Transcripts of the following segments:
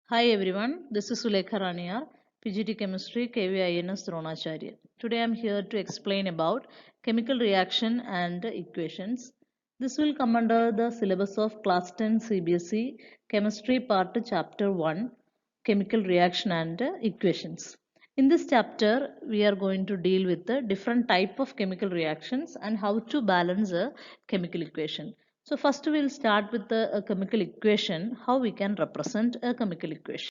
Hi everyone, this is Sulekha Rani, PGT Chemistry, KVINS Dronacharya. Today I am here to explain about chemical reaction and equations. This will come under the syllabus of Class 10 Cbse Chemistry Part Chapter 1, Chemical Reaction and Equations. In this chapter, we are going to deal with the different type of chemical reactions and how to balance a chemical equation. So first we'll start with the chemical equation, how we can represent a chemical equation.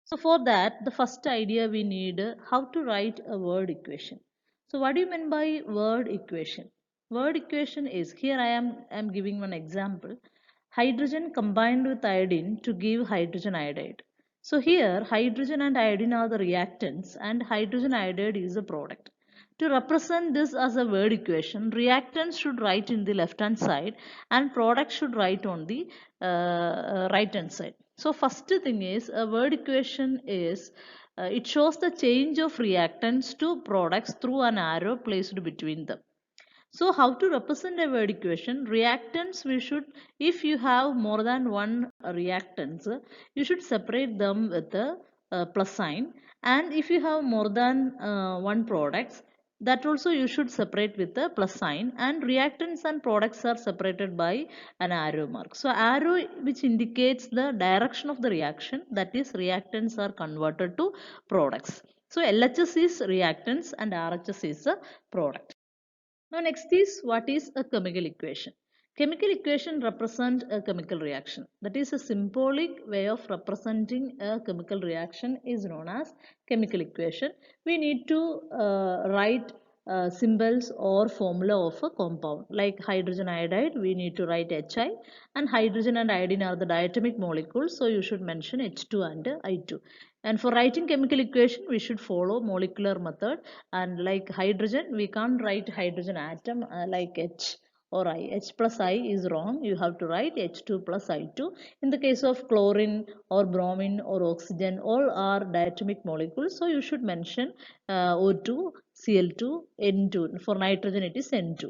So for that, the first idea we need how to write a word equation. So what do you mean by word equation? Word equation is, here I am giving one example. Hydrogen combined with iodine to give hydrogen iodide. So here hydrogen and iodine are the reactants and hydrogen iodide is a product. To represent this as a word equation, reactants should write in the left hand side and product should write on the right hand side. So first thing is a word equation is it shows the change of reactants to products through an arrow placed between them. So how to represent a word equation? Reactants we should, if you have more than one reactants, you should separate them with a plus sign. And if you have more than one products, that also you should separate with a plus sign. And reactants and products are separated by an arrow mark. So arrow which indicates the direction of the reaction, that is reactants are converted to products. So LHS is reactants and RHS is a product. Now next is what is a chemical equation. Chemical equation represent a chemical reaction. That is a symbolic way of representing a chemical reaction is known as chemical equation. We need to write symbols or formula of a compound. Like hydrogen iodide, we need to write Hi, and hydrogen and iodine are the diatomic molecules, so you should mention H2 and I2. And for writing chemical equation, we should follow molecular method, and like hydrogen we can't write hydrogen atom like H or I. H plus I is wrong, you have to write H2 plus I2. In the case of chlorine or bromine or oxygen, all are diatomic molecules, so you should mention O2, Cl2, N2. For nitrogen it is N2.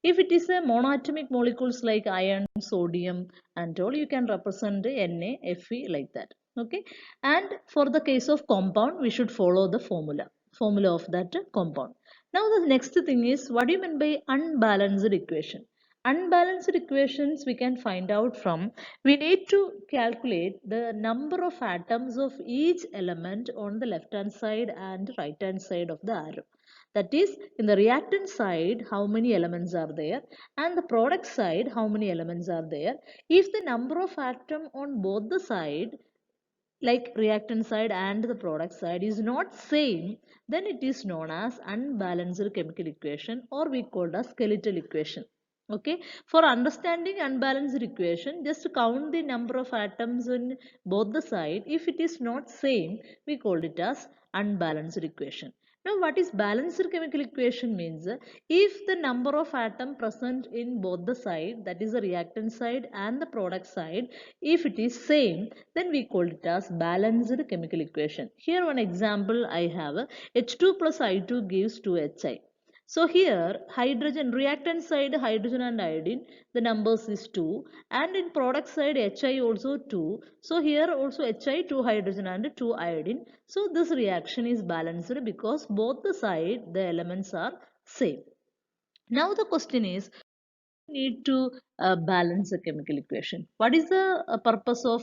If it is a monoatomic molecules like iron, sodium and all, you can represent Na, Fe like that. Okay, and for the case of compound we should follow the formula of that compound. Now the next thing is, what do you mean by unbalanced equation? Unbalanced equations we can find out from, we need to calculate the number of atoms of each element on the left hand side and right hand side of the arrow. That is, in the reactant side how many elements are there and the product side how many elements are there. If the number of atom on both the side, like reactant side and the product side, is not same, then it is known as unbalanced chemical equation, or we call it as skeletal equation. Okay, for understanding unbalanced equation, just count the number of atoms in both the side. If it is not same, we call it as unbalanced equation. Now what is balanced chemical equation means, if the number of atom present in both the side, that is the reactant side and the product side, if it is same, then we call it as balanced chemical equation. Here one example I have, H2 plus I2 gives 2Hi. So here hydrogen, reactant side hydrogen and iodine, the numbers is 2, and in product side Hi also 2. So here also Hi, 2 hydrogen and 2 iodine. So this reaction is balanced because both the side the elements are same. Now the question is, need to balance a chemical equation. What is the purpose of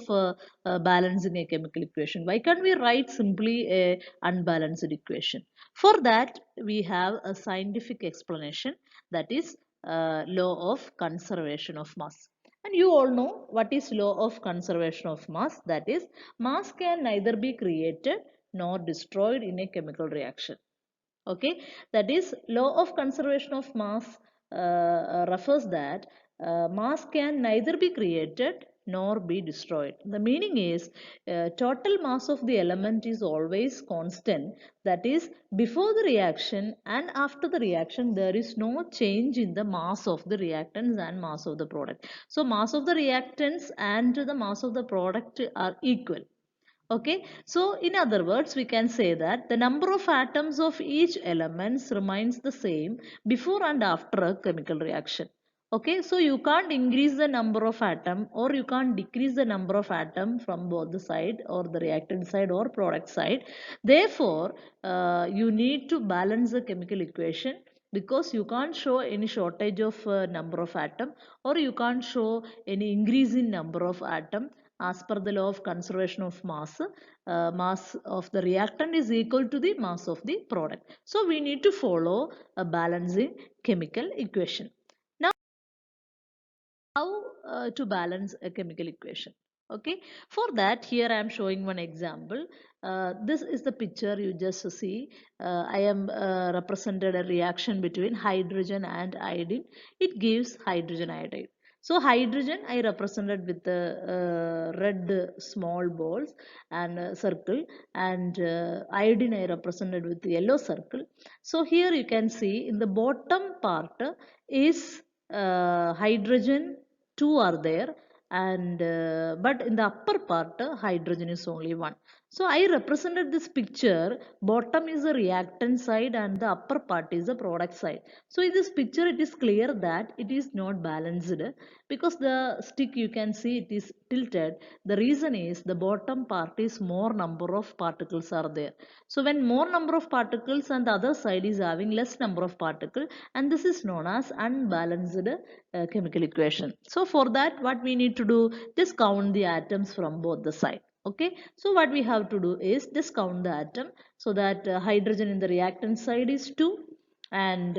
balancing a chemical equation? Why can't we write simply a unbalanced equation? For that, we have a scientific explanation, that is law of conservation of mass. And you all know what is law of conservation of mass. That is, mass can neither be created nor destroyed in a chemical reaction. Okay, that is law of conservation of mass refers that mass can neither be created nor be destroyed. The meaning is total mass of the element is always constant, that is before the reaction and after the reaction there is no change in the mass of the reactants and mass of the product. So mass of the reactants and the mass of the product are equal. Okay, so in other words, we can say that the number of atoms of each element remains the same before and after a chemical reaction. Okay, so you can't increase the number of atom or you can't decrease the number of atom from both the side or the reactant side or product side. Therefore, you need to balance the chemical equation because you can't show any shortage of number of atom or you can't show any increase in number of atom as per the law of conservation of mass. Mass of the reactant is equal to the mass of the product. So we need to follow a balancing chemical equation. Now, how to balance a chemical equation? Okay, for that here I am showing one example. This is the picture you just see. I am represented a reaction between hydrogen and iodine. It gives hydrogen iodide. So hydrogen I represented with the red small balls and circle, and iodine I represented with the yellow circle. So here you can see in the bottom part is hydrogen, two are there, and but in the upper part hydrogen is only one. So I represented this picture, bottom is the reactant side and the upper part is the product side. So in this picture it is clear that it is not balanced because the stick you can see it is tilted. The reason is the bottom part is more number of particles are there. So when more number of particles and the other side is having less number of particles, and this is known as unbalanced chemical equation. So for that what we need to do, just count the atoms from both the side. Okay, so what we have to do is just count the atom, so that hydrogen in the reactant side is 2 and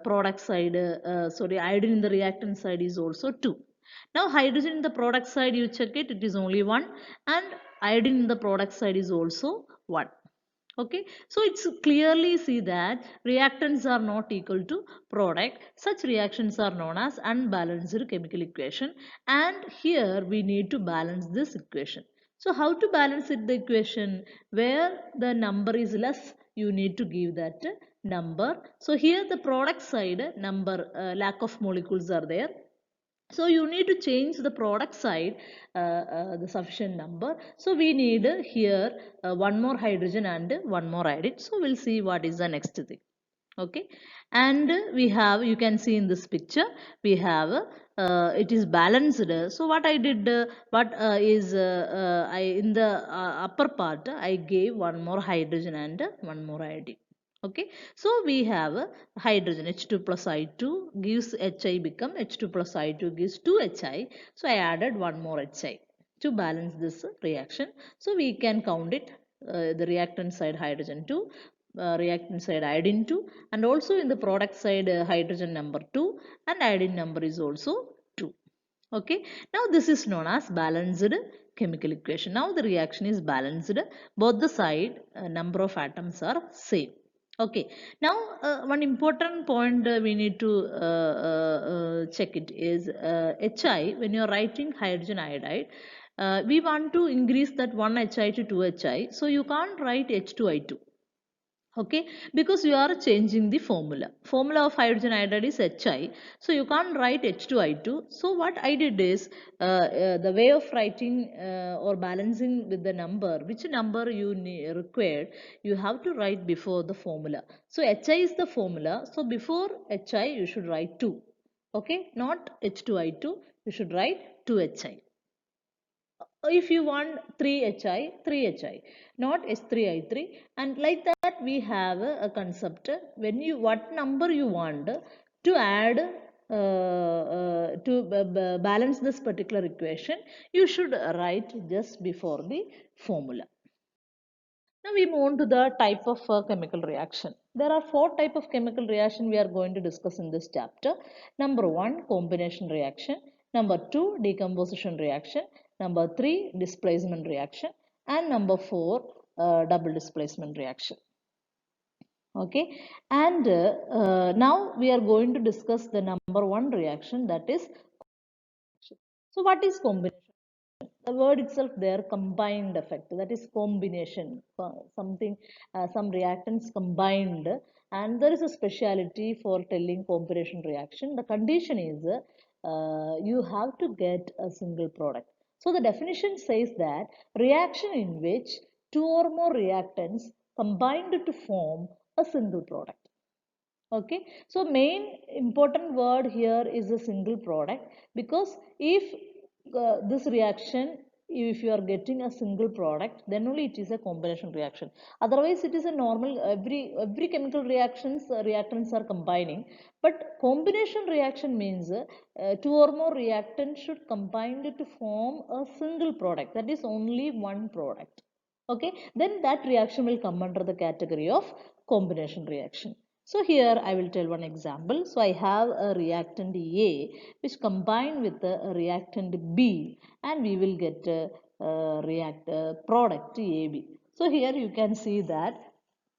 product side sorry, iodine in the reactant side is also 2. Now hydrogen in the product side you check it, it is only 1, and iodine in the product side is also 1. Okay, so it's clearly see that reactants are not equal to product. Such reactions are known as unbalanced chemical equation, and here we need to balance this equation. So how to balance it, the equation? Where the number is less, you need to give that number. So here the product side number, lack of molecules are there, so you need to change the product side the sufficient number. So we need here one more hydrogen and one more iodine. So we'll see what is the next thing. Okay, and we have, you can see in this picture we have it is balanced. So what I did, what is I in the upper part I gave one more hydrogen and one more iodine. Okay, so we have hydrogen H2 plus I2 gives Hi, become H2 plus I2 gives 2 Hi. So I added one more Hi to balance this reaction. So we can count it, the reactant side hydrogen 2, reactant side iodine 2, and also in the product side hydrogen number 2 and iodine number is also 2. Okay, now this is known as balanced chemical equation. Now the reaction is balanced, both the side number of atoms are same. Okay, now one important point we need to check it is Hi. When you are writing hydrogen iodide, we want to increase that 1 Hi to 2 Hi, so you can't write H2I2. Okay, because you are changing the formula of hydrogen iodide is Hi, so you can't write H2I2. So what I did is the way of writing or balancing with the number, which number you required, you have to write before the formula. So Hi is the formula, so before Hi you should write 2. Okay, not H2I2, you should write 2 Hi. If you want 3Hi, 3Hi, not H3I3, and like that we have a concept. When you, what number you want to add to balance this particular equation, you should write just before the formula. Now we move on to the type of chemical reaction. There are four type of chemical reaction we are going to discuss in this chapter. Number one, combination reaction. Number two, decomposition reaction. Number three, displacement reaction. And number four, double displacement reaction. Okay, and now we are going to discuss the number one reaction, that is. So what is combination? The word itself there, combined effect, that is combination, something, some reactants combined, and there is a speciality for telling combination reaction. The condition is you have to get a single product. So the definition says that reaction in which two or more reactants combined to form a single product. Okay, so main important word here is a single product, because if this reaction, if you are getting a single product, then only it is a combination reaction. Otherwise it is a normal, every chemical reactions reactants are combining, but combination reaction means two or more reactants should combine to form a single product, that is only one product. Okay, then that reaction will come under the category of combination reaction. So here I will tell one example. So I have a reactant A which combined with a reactant B, and we will get a product AB. So here you can see that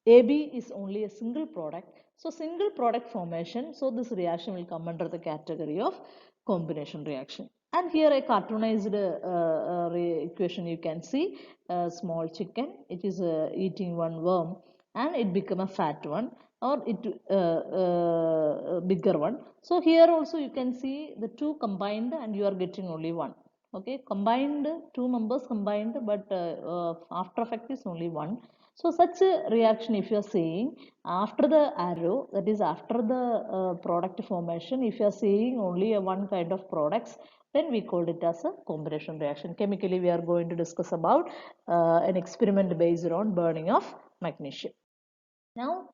AB is only a single product. So single product formation. So this reaction will come under the category of combination reaction. And here a cartoonized equation you can see. A small chicken, it is eating one worm and it become a fat one, or it bigger one. So here also you can see the two combined and you are getting only one. Okay, combined, two members combined, but after effect is only one. So such a reaction, if you are seeing after the arrow, that is after the product formation, if you are seeing only a one kind of products, then we called it as a combination reaction. Chemically, we are going to discuss about an experiment based on burning of magnesium. Now,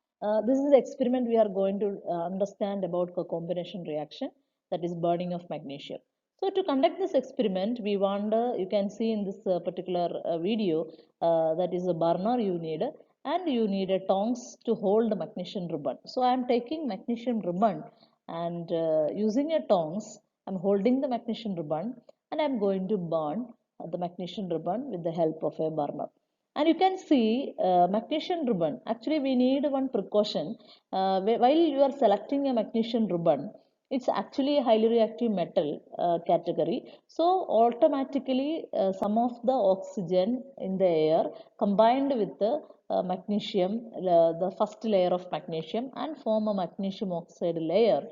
this is the experiment we are going to understand about a combination reaction, that is burning of magnesium. So to conduct this experiment, we want, you can see in this particular video, that is a burner you need, and you need a tongs to hold the magnesium ribbon. So I am taking magnesium ribbon and using a tongs, I am holding the magnesium ribbon and I am going to burn the magnesium ribbon with the help of a burner. And you can see magnesium ribbon. Actually, we need one precaution. While you are selecting a magnesium ribbon, it's actually a highly reactive metal category. So automatically, some of the oxygen in the air combined with the magnesium, the first layer of magnesium, and form a magnesium oxide layer,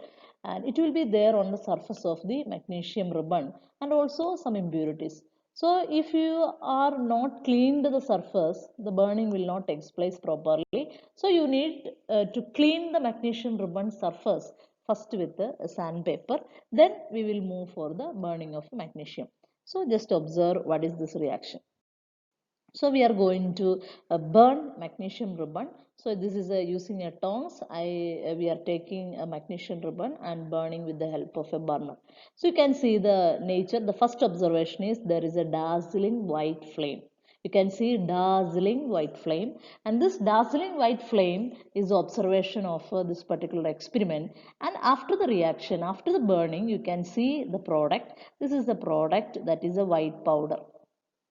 and it will be there on the surface of the magnesium ribbon, and also some impurities. So if you are not cleaned the surface, the burning will not take place properly. So you need to clean the magnesium ribbon surface first with the sandpaper. Then we will move for the burning of magnesium. So just observe what is this reaction. So we are going to burn magnesium ribbon. So this is using a tongs. We are taking a magnesium ribbon and burning with the help of a burner. So you can see the nature. The first observation is there is a dazzling white flame. You can see dazzling white flame, and this dazzling white flame is observation of this particular experiment. And after the reaction, after the burning, you can see the product. This is the product, that is a white powder.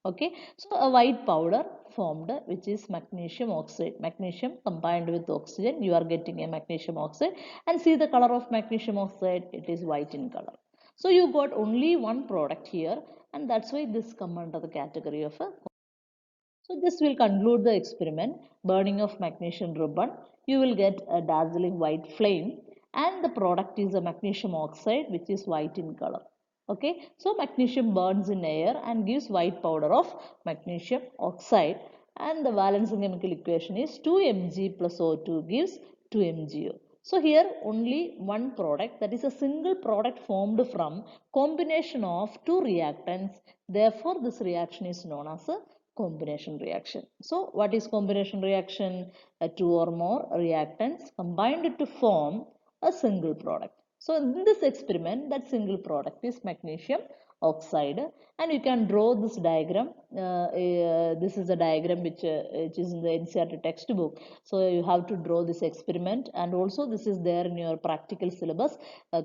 Okay, so a white powder formed, which is magnesium oxide. Magnesium combined with oxygen, you are getting a magnesium oxide, and see the color of magnesium oxide, it is white in color. So you got only one product here, and that's why this come under the category of a. So this will conclude the experiment, burning of magnesium ribbon. You will get a dazzling white flame, and the product is a magnesium oxide which is white in color. Okay, so magnesium burns in air and gives white powder of magnesium oxide, and the valence chemical equation is 2Mg plus O2 gives 2MgO. So here only one product, that is a single product formed from combination of two reactants. Therefore this reaction is known as a combination reaction. So what is combination reaction? Two or more reactants combined to form a single product. So in this experiment, that single product is magnesium oxide, and you can draw this diagram. This is a diagram which is in the NCERT textbook. So you have to draw this experiment, and also this is there in your practical syllabus,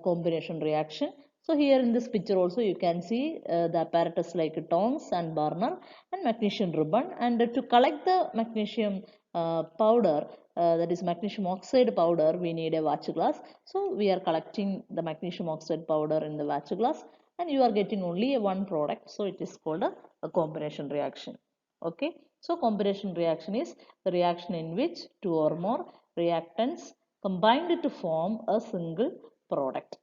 combination reaction. So here in this picture also you can see the apparatus like tongs and burner and magnesium ribbon, and to collect the magnesium powder, that is magnesium oxide powder, we need a watch glass. So we are collecting the magnesium oxide powder in the watch glass, and you are getting only a one product, so it is called a combination reaction. Okay, so combination reaction is the reaction in which two or more reactants combined to form a single product.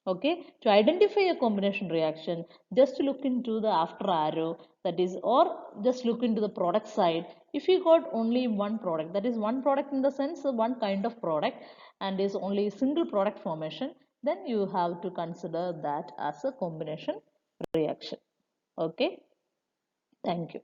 Okay, to identify a combination reaction, just look into the after arrow, that is, or just look into the product side. If you got only one product, that is one product in the sense one kind of product, and is only single product formation, then you have to consider that as a combination reaction. Okay, thank you.